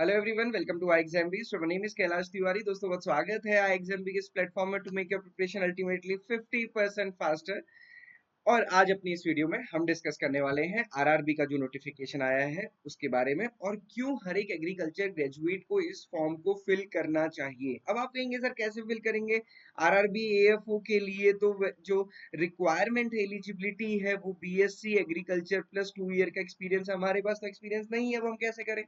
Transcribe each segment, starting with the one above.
Hello everyone, welcome to I exam B. So my name is Kailash Tiwari. दोस्तों बहुत स्वागत है आई एग्जाम बी के इस प्लेटफॉर्म में to make your preparation ultimately 50% faster. और आज अपनी इस वीडियो में हम डिस्कस करने वाले हैं आरआरबी का जो नोटिफिकेशन आया है उसके बारे में, और क्यों हर एक एग्रीकल्चर ग्रेजुएट को इस फॉर्म को फिल करना चाहिए। अब आप कहेंगे सर कैसे फिल करेंगे आरआरबी एएफओ के लिए? तो जो रिक्वायरमेंट है, एलिजिबिलिटी है, वो बीएससी एग्रीकल्चर प्लस 2 ईयर का एक्सपीरियंस। हमारे पास तो एक्सपीरियंस नहीं है, अब हम कैसे करें?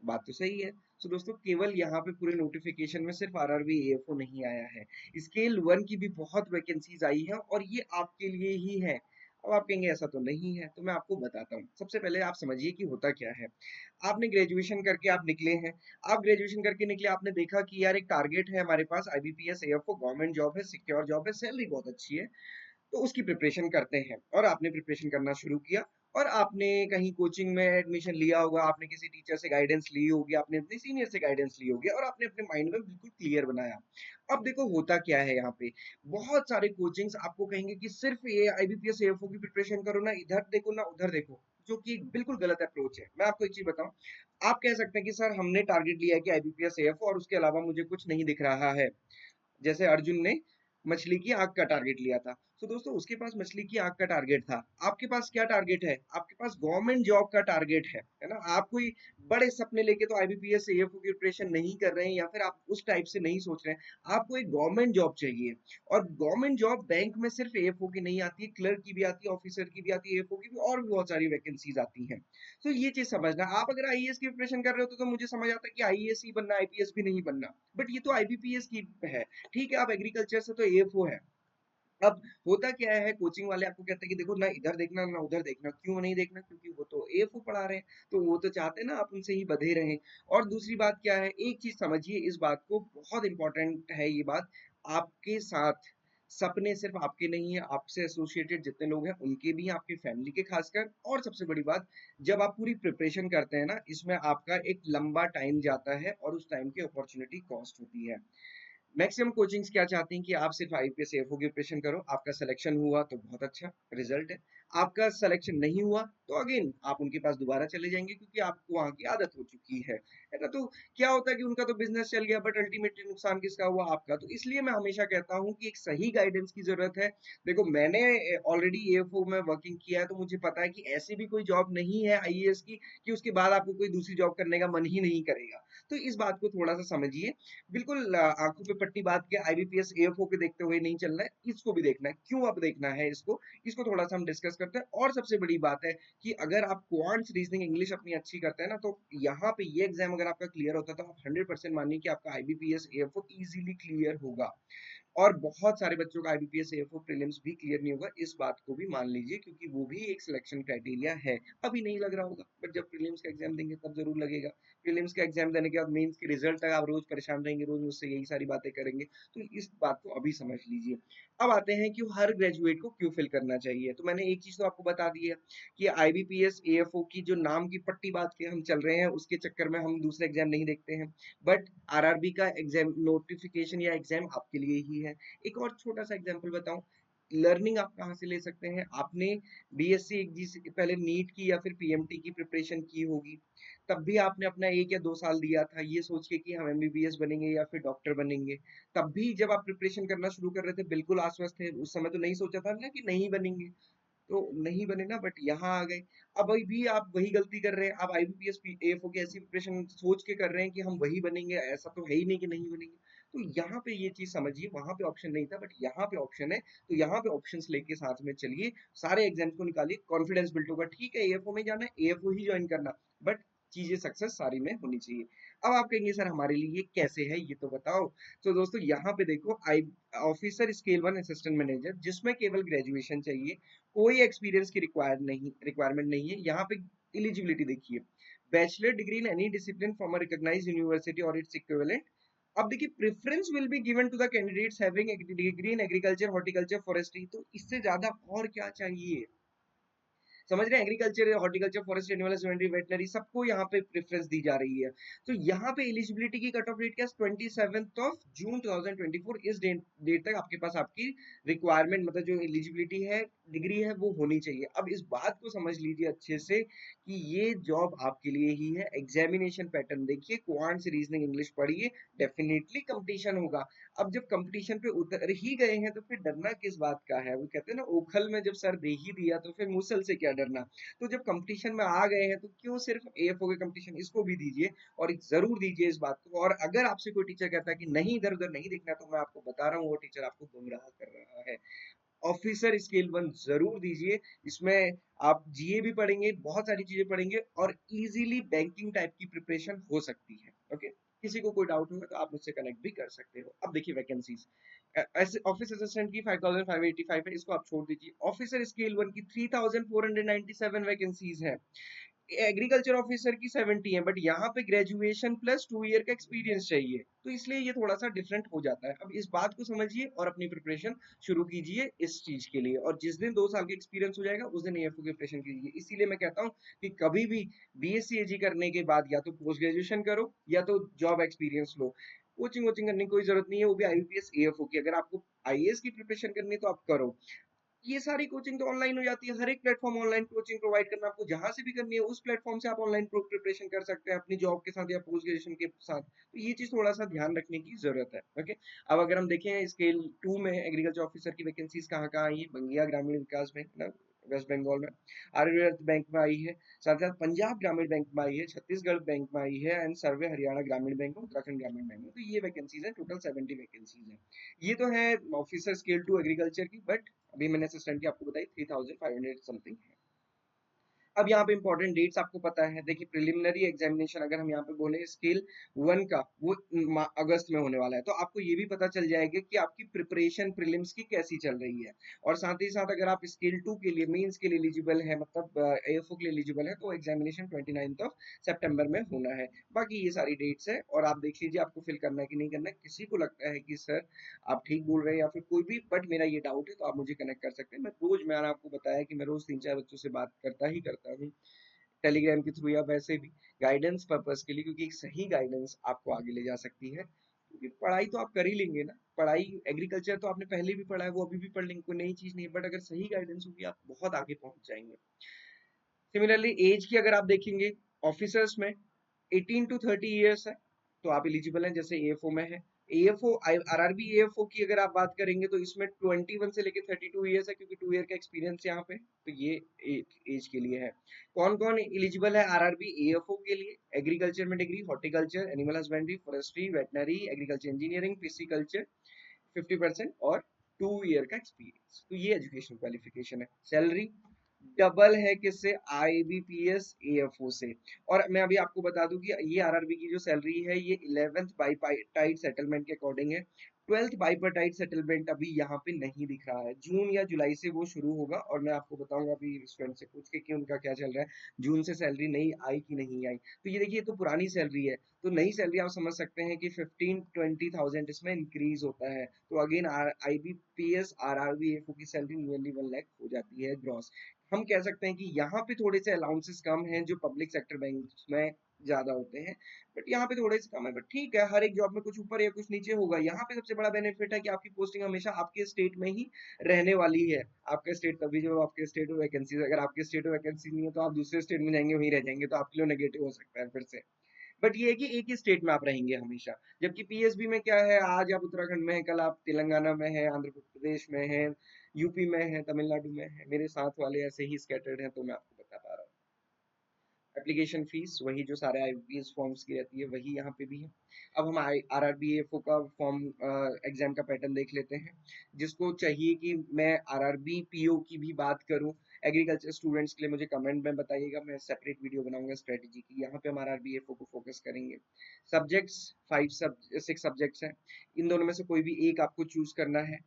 बात तो सही है। सो दोस्तों, केवल यहाँ पे पूरे नोटिफिकेशन में सिर्फ आरआरबी एएफओ नहीं आया है, स्केल 1 की भी बहुत वैकेंसीज आई है और ये आपके लिए ही है। अब आप कहेंगे ऐसा तो नहीं है, तो मैं आपको बताता हूँ। सबसे पहले आप समझिए कि होता क्या है। आपने ग्रेजुएशन करके आप निकले हैं। आप ग्रेजुएशन करके निकले, आपने देखा कि यार एक टारगेट है हमारे पास, आईबीपीएस एएफओ गवर्नमेंट जॉब है, सिक्योर जॉब है, सैलरी बहुत अच्छी है, तो उसकी प्रिपरेशन करते हैं। और आपने प्रिपरेशन करना शुरू किया और आपने कहीं कोचिंग में एडमिशन लिया होगा, आपने किसी टीचर से गाइडेंस ली होगी, आपने अपने सीनियर से गाइडेंस ली होगी और आपने अपने माइंड में बिल्कुल क्लियर बनाया। अब देखो होता क्या है यहाँ पे, बहुत सारे कोचिंग्स आपको कहेंगे कि सिर्फ ये आईबीपीएस एएफओ की प्रिपरेशन करो, ना इधर देखो ना उधर देखो, जो कि बिल्कुल गलत अप्रोच है। मैं आपको एक चीज बताऊं, आप कह सकते हैं कि सर हमने टारगेट लिया है कि आईबीपीएस एएफओ और उसके अलावा मुझे कुछ नहीं दिख रहा है। जैसे अर्जुन ने मछली की आग का टारगेट लिया था, तो दोस्तों उसके पास मछली की आग का टारगेट था। आपके पास क्या टारगेट है? आपके पास गवर्नमेंट जॉब का टारगेट है ना। आप कोई बड़े सपने लेके तो आईबीपीएस एएफओ की प्रिपरेशन नहीं कर रहे हैं, या फिर आप उस टाइप से नहीं सोच रहे हैं। आपको एक गवर्नमेंट जॉब चाहिए, और गवर्नमेंट जॉब बैंक में सिर्फ एएफओ की नहीं आती है, क्लर्क की भी आती है, ऑफिसर की भी आती है, एएफओ की भी, और भी बहुत सारी वैकेंसीज आती हैं। तो ये चीज समझना। आप अगर आईएएस की प्रिपरेशन कर रहे हो तो मुझे समझ आता है कि आईएएस ही बनना, आईपीएस भी नहीं बनना, बट ये तो आईबीपीएस की है। ठीक है, आप एग्रीकल्चर से तो एएफओ है। अब होता क्या है, कोचिंग वाले आपको कहते हैं कि देखो ना इधर देखना ना उधर देखना। क्यों नहीं देखना? क्योंकि वो तो एएफओ पढ़ा रहे हैं, तो वो तो चाहते हैं ना आप उनसे ही बधे रहें। और दूसरी बात क्या है, एक चीज समझिए इस बात को, बहुत इंपॉर्टेंट है ये बात। आपके साथ सपने सिर्फ आपके नहीं है, आपसे एसोसिएटेड जितने लोग हैं उनके भी हैं, आपकी फैमिली के खासकर। और सबसे बड़ी बात, जब आप पूरी प्रिपरेशन करते हैं ना, इसमें आपका एक लंबा टाइम जाता है और उस टाइम की अपॉर्चुनिटी कॉस्ट होती है। मैक्सिमम कोचिंग्स क्या चाहती हैं कि आप सिर्फ आईपीएस एएफओ की प्रिपरेशन करो। आपका सिलेक्शन हुआ तो बहुत अच्छा रिजल्ट है, आपका सिलेक्शन नहीं हुआ तो अगेन आप उनके पास दोबारा चले जाएंगे, क्योंकि आपको वहां की आदत हो चुकी है ना। तो क्या होता है कि उनका तो बिजनेस चल गया, बट अल्टीमेटली नुकसान किसका हुआ? आपका। तो इसलिए मैं हमेशा कहता हूँ कि एक सही गाइडेंस की जरूरत है। देखो मैंने ऑलरेडी एएफओ में वर्किंग किया है, तो मुझे पता है कि ऐसी भी कोई जॉब नहीं है आईएएस की कि उसके बाद आपको कोई दूसरी जॉब करने का मन ही नहीं करेगा। तो इस बात को थोड़ा सा समझिए। बिल्कुल आंखों पे पट्टी बांध के आईबीपीएस एएफओ के देखते हुए नहीं चलना है, इसको भी देखना है। क्यों अब देखना है इसको? इसको थोड़ा सा हम डिस्कस करते हैं। और सबसे बड़ी बात है कि अगर आप क्वांट्स रीजनिंग इंग्लिश अपनी अच्छी करते हैं ना, तो यहाँ पे ये एग्जाम अगर आपका क्लियर होता है तो आप 100% मानिए कि आपका आईबीपीएस एएफओ इजीली क्लियर होगा। और बहुत सारे बच्चों का आईबीपीएस एएफओ प्रीलिम्स भी क्लियर नहीं होगा, इस बात को भी मान लीजिए, क्योंकि वो भी एक सिलेक्शन क्राइटेरिया है। अभी नहीं लग रहा होगा, बट जब प्रीलिम्स का एग्जाम देंगे तब जरूर लगेगा। प्रीलिम्स का एग्जाम देने के बाद मेंस के रिजल्ट तक आप रोज परेशान रहेंगे, रोज मुझसे यही सारी बातें करेंगे, तो इस बात को अभी समझ लीजिए। अब आते हैं कि हर ग्रेजुएट को क्यों फिल करना चाहिए। तो मैंने एक चीज तो आपको बता दी है कि आईबीपीएस एएफओ की जो नाम की पट्टी बात के हम चल रहे हैं, उसके चक्कर में हम दूसरे एग्जाम नहीं देखते हैं, बट आरआरबी का एग्जाम नोटिफिकेशन या एग्जाम आपके लिए ही है। एक और छोटा सा एग्जांपल बताऊं, लर्निंग आप कहाँ से ले सकते हैं? आपने बीएससी पहले नीट की या फिर पीएमटी की प्रिपरेशन की होगी, तब भी आपने अपना 1 या 2 साल दिया था ये सोच के कि हम एमबीबीएस बनेंगे या फिर डॉक्टर बनेंगे। तब भी जब आप प्रिपरेशन करना शुरू कर रहे थे बिल्कुल आश्वस्त थे, उस समय तो नहीं सोचा था ना कि नहीं बनेंगे, तो नहीं बने ना, बट यहाँ आ गए। अब अभी भी आप वही गलती कर रहे हैं। आप आईबीपीएस एएफओ की ऐसी प्रिपरेशन सोच के कर रहे हैं कि हम वही बनेंगे, ऐसा तो है ही नहीं कि नहीं बनेंगे। तो यहाँ पे ये चीज समझिए, वहां पे ऑप्शन नहीं था बट यहाँ पे ऑप्शन है, तो यहाँ पे ऑप्शंस लेके साथ में चलिए, सारे एग्जाम्स को निकालिए, कॉन्फिडेंस बिल्ड होगा। ठीक है, एएफओ में जाना है, एएफओ ही ज्वाइन करना, बट चीजें सक्सेस सारी में होनी चाहिए। अब आप कहेंगे सर हमारे लिए ये कैसे है, ये तो बताओ। तो दोस्तों यहाँ पे देखो, आई ऑफिसर स्केल 1 असिस्टेंट मैनेजर, जिसमें केवल ग्रेजुएशन चाहिए, कोई एक्सपीरियंस की रिक्वायरमेंट नहीं है। यहाँ पे एलिजिबिलिटी देखिए, bachelor degree in any discipline from a recognised university और इट्स इक्विवेलेंट। अब देखिए, preference will be given to the candidates having degree in agriculture, horticulture, forestry. तो इससे ज्यादा और क्या चाहिए? समझ रहे हैं? Agriculture, horticulture, forest, animal husbandry, veterinary सबको यहाँ पे प्रेफरेंस दी जा रही है। तो यहाँ पे एलिजिबिलिटी की कट ऑफ डेट क्या है? 27 जून 2024। इस डेट तक आपके पास आपकी रिक्वायरमेंट मतलब जो एलिजिबिलिटी है, डिग्री है, वो होनी चाहिए। अब इस बात को समझ लीजिए अच्छे से कि ये जॉब आपके लिए ही है। एग्जामिनेशन पैटर्न देखिए, क्वांट्स, रीजनिंग, इंग्लिश पढ़िए, डेफिनेटली कंपटीशन होगा। अब जब कंपटीशन पे उतर ही गए हैं तो फिर डरना किस बात का है? वो कहते हैं ना, ओखल में जब सर दे ही दिया तो फिर मूसल से क्या डरना। तो जब कंपटीशन में आ गए हैं तो क्यों सिर्फ एएफओ के कंपटीशन, इसको भी दीजिए और जरूर दीजिए इस बात को। और अगर आपसे कोई टीचर कहता है कि नहीं इधर उधर नहीं देखना, तो मैं आपको बता रहा हूँ वो टीचर आपको गुमराह कर रहा है। ऑफिसर स्केल 1 जरूर दीजिए। इसमें आप जीए भी पढ़ेंगे, बहुत सारी चीजें पढ़ेंगे और इजीली बैंकिंग टाइप की प्रिपरेशन हो सकती है। ओके, किसी को कोई डाउट होगा तो आप मुझसे कनेक्ट भी कर सकते हो। अब देखिए वैकेंसीज, ऐसे ऑफिस असिस्टेंट की 5585 है, इसको आप छोड़ दीजिए। ऑफिसर स्केल 1 की 3497 वैकेंसीज है। एग्रीकल्चर ऑफिसर की 70 है, बट यहाँ पे ग्रेजुएशन प्लस 2 ईयर का एक्सपीरियंस चाहिए, तो इसलिए ये थोड़ा सा डिफरेंट हो जाता है। अब इस बात को समझिए और अपनी प्रिपरेशन शुरू कीजिए इस चीज के लिए। और जिस दिन 2 साल का एक्सपीरियंस हो जाएगा उस दिन एएफओ की प्रिपरेशन कीजिए। इसीलिए मैं कहता हूँ कि कभी भी बीएससी एजी करने के बाद या तो पोस्ट ग्रेजुएशन करो या तो जॉब एक्सपीरियंस लो। कोचिंग वोचिंग करने की कोई जरूरत नहीं है, वो भी आईपीएस एएफओ की। अगर आपको आईएएस की प्रिपरेशन करनी है तो आप करो। ये सारी कोचिंग तो ऑनलाइन हो जाती है। हर एक प्लेटफॉर्म ऑनलाइन कोचिंग प्रोवाइड करना, आपको जहां से भी करनी है उस प्लेटफॉर्म से आप ऑनलाइन प्रिपरेशन कर सकते हैं अपनी जॉब के साथ या पोस्ट ग्रेजुएशन के साथ। तो ये चीज थोड़ा सा ध्यान रखने की जरूरत है। ओके, अब अगर हम देखें स्केल 2 में एग्रीकल्चर ऑफिसर की वैकेंसीज कहाँ कहाँ आई है? बंगिया ग्रामीण विकास बैंक ना, वेस्ट बंगाल में। आर्यवर्त बैंक में आई है, साथ साथ पंजाब ग्रामीण बैंक में आई है, छत्तीसगढ़ बैंक में आई है, एंड सर्वे हरियाणा ग्रामीण बैंक में, उत्तराखंड ग्रामीण बैंक में। तो ये वैकेंसीज है, टोटल 70 वैकेंसीज है। ये तो है ऑफिसर स्केल 2 एग्रीकल्चर की, बट अभी मैंने असिस्टेंट की आपको बताई 3500 समथिंग है। अब यहाँ पे इंपॉर्टेंट डेट्स आपको पता है। देखिए प्रिलिमिनरी एग्जामिनेशन अगर हम यहाँ पे बोले स्केल 1 का, वो अगस्त में होने वाला है। तो आपको ये भी पता चल जाएगा कि आपकी प्रिपरेशन प्रीलिम्स की कैसी चल रही है। और साथ ही साथ अगर आप स्केल 2 के लिए मेंस के लिए एलिजिबल है, मतलब एएफओ के लिए एलिजिबल है, तो एग्जामिनेशन 29 सितंबर में होना है। बाकी ये सारी डेट्स है और आप देख लीजिए आपको फिल करना है कि नहीं करना है। किसी को लगता है कि सर आप ठीक बोल रहे हैं या फिर कोई भी, बट मेरा ये डाउट है, तो आप मुझे कनेक्ट कर सकते हैं। मैं रोज, मैंने आपको बताया कि मैं रोज 3-4 बच्चों से बात करता ही करता हूँ टेलीग्राम के थ्रू या वैसे भी गाइडेंस पर्पस के लिए, क्योंकि एक सही गाइडेंस आपको आगे ले जा सकती है। क्योंकि पढ़ाई तो आप कर ही लेंगे ना, पढ़ाई एग्रीकल्चर तो आपने पहले भी पढ़ा है, वो अभी भी पढ़ लेंगे, कोई नई चीज नहीं है। बट अगर सही गाइडेंस होगी आप बहुत आगे पहुंच जाएंगे। सिमिलरली एज की अगर आप देखेंगे, ऑफिसर्स में 18 टू 30 ईयर्स है, तो आप एलिजिबल हैं, जैसे एएफओ में है। एएफओ आरआरबी एएफओ की अगर आप बात करेंगे तो इसमें 21 से लेकर 32 ईयर्स है, क्योंकि 2 ईयर का एक्सपीरियंस यहाँ पे, तो ये एज के लिए है। कौन कौन एलिजिबल है आरआरबी एएफओ के लिए? एग्रीकल्चर में degree, horticulture, animal husbandry, forestry, veterinary, agriculture engineering, pisciculture 50% और 2 ईयर का एक्सपीरियंस। तो ये एजुकेशन क्वालिफिकेशन है। सैलरी डबल है किससे? आईबीपीएस एएफओ से। और मैं अभी आपको बता दूं कि ये आरआरबी की जो सैलरी है ये 11th बाइपार्टाइट सेटलमेंट के अकॉर्डिंग है। 12th बाइपार्टाइट सेटलमेंट अभी यहाँ पे नहीं दिख रहा है। जून या जुलाई से वो शुरू होगा और मैं आपको बताऊंगा अभी स्टूडेंट से पूछ के कि उनका क्या चल रहा है, जून से सैलरी नहीं आई कि नहीं आई। तो ये देखिए, तो पुरानी सैलरी है, तो नई सैलरी आप समझ सकते हैं कि 15-20,000 इसमें इंक्रीज होता है। तो अगेन आईबीपीएस आरआरबी एफओ की सैलरी नियरली 1 लाख हो जाती है ग्रॉस। हम कह सकते हैं कि यहाँ पे थोड़े से अलाउंसेस कम हैं जो पब्लिक सेक्टर बैंक में ज्यादा होते हैं, बट यहाँ पे थोड़े से कम है। बट ठीक है, हर एक जॉब में कुछ ऊपर या कुछ नीचे होगा। यहाँ पे सबसे बड़ा बेनिफिट है कि आपकी पोस्टिंग हमेशा आपके स्टेट में ही रहने वाली है। आपका स्टेट तभी जो आपके स्टेट में वैकेंसी, अगर आपके स्टेट में वैकेंसी नहीं है तो आप दूसरे स्टेट में जाएंगे, वहीं रह जाएंगे, तो आपके लिए नेगेटिव हो सकता है फिर से। बट ये है कि एक ही स्टेट में आप रहेंगे हमेशा। जबकि पीएसबी में क्या है, आज आप उत्तराखंड में है, कल आप तेलंगाना में है, आंध्र प्रदेश में है, यूपी में है, तमिलनाडु में है। मेरे साथ वाले ऐसे ही स्कैटर्ड हैं, तो मैं आपको बता पा रहा हूँ। एप्लीकेशन फीस वही जो सारे आईबीपीएस फॉर्म्स की रहती है, वही यहाँ पे भी है। अब हम आरआरबीएफओ का फॉर्म एग्जाम का पैटर्न देख लेते हैं। जिसको चाहिए कि मैं आरआरबी पीओ की भी बात करूं एग्रीकल्चर स्टूडेंट्स के लिए, मुझे कमेंट में बताइएगा, मैं सेपरेट वीडियो बनाऊंगा स्ट्रेटेजी की। यहाँ पे हम आरआरबीएफओ को फोकस करेंगे। सब्जेक्ट्स 6 सब्जेक्ट्स हैं, इन दोनों में से कोई भी एक आपको चूज करना है।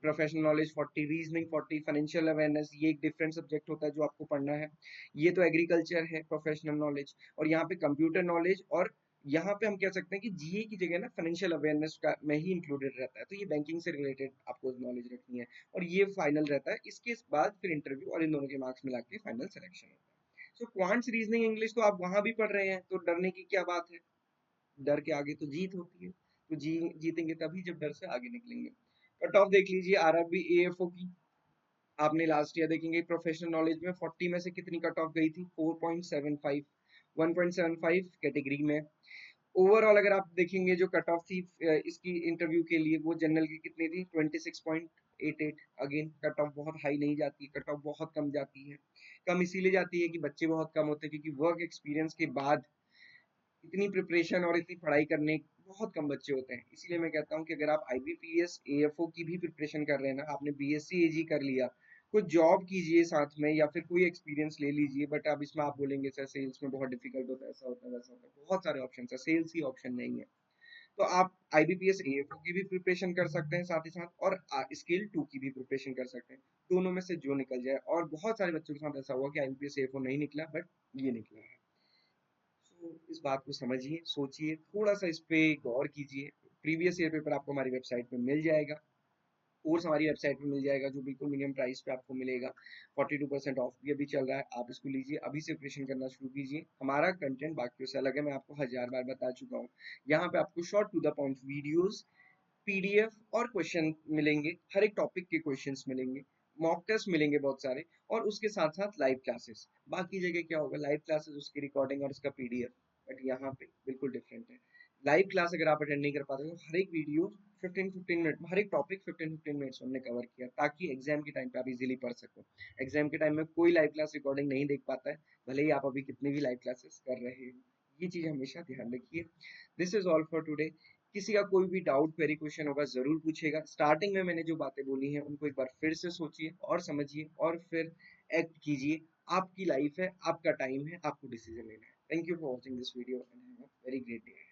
Professional knowledge 40, reasoning 40, financial awareness ये एक डिफरेंट सब्जेक्ट होता है जो आपको पढ़ना है। ये तो एग्रीकल्चर है प्रोफेशनल नॉलेज। और यहाँ पे कंप्यूटर नॉलेज और यहाँ पे हम कह सकते हैं कि जीए की जगह ना फाइनेंशियल अवेयरनेस का में ही इंक्लूडेड रहता है, तो ये बैंकिंग से रिलेटेड आपको नॉलेज रखनी है और ये फाइनल रहता है। इसके बाद फिर इंटरव्यू और इन दोनों के मार्क्स मिला के फाइनल सिलेक्शन होता है। सो क्वांट्स, रीजनिंग, इंग्लिश तो आप वहां भी पढ़ रहे हैं, तो डरने की क्या बात है। डर के आगे तो जीत होती है, तो जीतेंगे तभी जब डर से आगे निकलेंगे। कट ऑफ देख लीजिए आरआरबी एएफओ की। आपने लास्ट ईयर देखेंगे प्रोफेशनल नॉलेज में 40 में से कितनी कट ऑफ गई थी, 4.75, 1.75 कैटेगरी में। ओवरऑल अगर आप देखेंगे जो कट ऑफ थी इसकी इंटरव्यू के लिए, वो जनरल की कितनी थी, 26.88। अगेन कट ऑफ बहुत हाई नहीं जाती, कट ऑफ बहुत कम जाती है। कम इसीलिए जाती है कि बच्चे बहुत कम होते हैं, क्योंकि वर्क एक्सपीरियंस के बाद इतनी प्रिपरेशन और इतनी पढ़ाई करने बहुत कम बच्चे होते हैं। इसीलिए मैं कहता हूँ कि अगर आप आईबीपीएस एएफओ की भी प्रिपरेशन कर रहे हैं ना, आपने बीएससी एजी कर लिया, कुछ जॉब कीजिए साथ में या फिर कोई एक्सपीरियंस ले लीजिए। बट अब इसमें आप बोलेंगे सर सेल्स में बहुत डिफिकल्ट होता है, ऐसा होता है वैसा होता है, बहुत सारे ऑप्शन है, सेल्स ही ऑप्शन नहीं है। तो आप आईबीपीएस एएफओ की भी प्रिपरेशन कर सकते हैं साथ ही साथ, और स्किल 2 की भी प्रिपरेशन कर सकते हैं। दोनों में से जो निकल जाए। और बहुत सारे बच्चों के साथ ऐसा हुआ कि आईबीपीएस एएफओ नहीं निकला, बट ये निकला है। तो इस बात को समझिए, सोचिए, थोड़ा सा इस पे गौर कीजिए। प्रीवियस ईयर पेपर आपको हमारी वेबसाइट पे मिल जाएगा, कोर्स हमारी वेबसाइट पे मिल जाएगा, जो बिल्कुल मिनिमम प्राइस पे आपको मिलेगा। 42% ऑफ भी अभी चल रहा है, आप इसको लीजिए, अभी से प्रिपरेशन करना शुरू कीजिए। हमारा कंटेंट बाकियों से अलग है, मैं आपको हजार बार बता चुका हूँ। यहाँ पे आपको short to the point videos, PDF और क्वेश्चन मिलेंगे, हर एक टॉपिक के क्वेश्चंस मिलेंगे, मॉक टेस्ट मिलेंगे बहुत सारे, और उसके साथ साथ लाइव क्लासेस। बाकी जगह क्या होगा, लाइव क्लासेस उसकी रिकॉर्डिंग और उसका पीडीएफ, बट यहाँ पे बिल्कुल डिफरेंट है। लाइव क्लास अगर आप अटेंड नहीं कर पाते तो हर एक वीडियो 15-15 मिनट, हर एक टॉपिक 15-15 मिनट्स हमने कवर किया, ताकि एग्जाम के टाइम पे आप इजीली पढ़ सको। एग्जाम के टाइम में कोई लाइव क्लास रिकॉर्डिंग नहीं देख पाता है, भले ही आप अभी कितनी भी लाइव क्लासेस कर रहे हो। ये चीज हमेशा ध्यान रखिए। This is all for today. किसी का कोई भी डाउट क्वेरी क्वेश्चन होगा जरूर पूछेगा। स्टार्टिंग में मैंने जो बातें बोली हैं उनको एक बार फिर से सोचिए और समझिए, और फिर एक्ट कीजिए। आपकी लाइफ है, आपका टाइम है, आपको डिसीजन लेना है। Thank you for watching this video and have a very great day.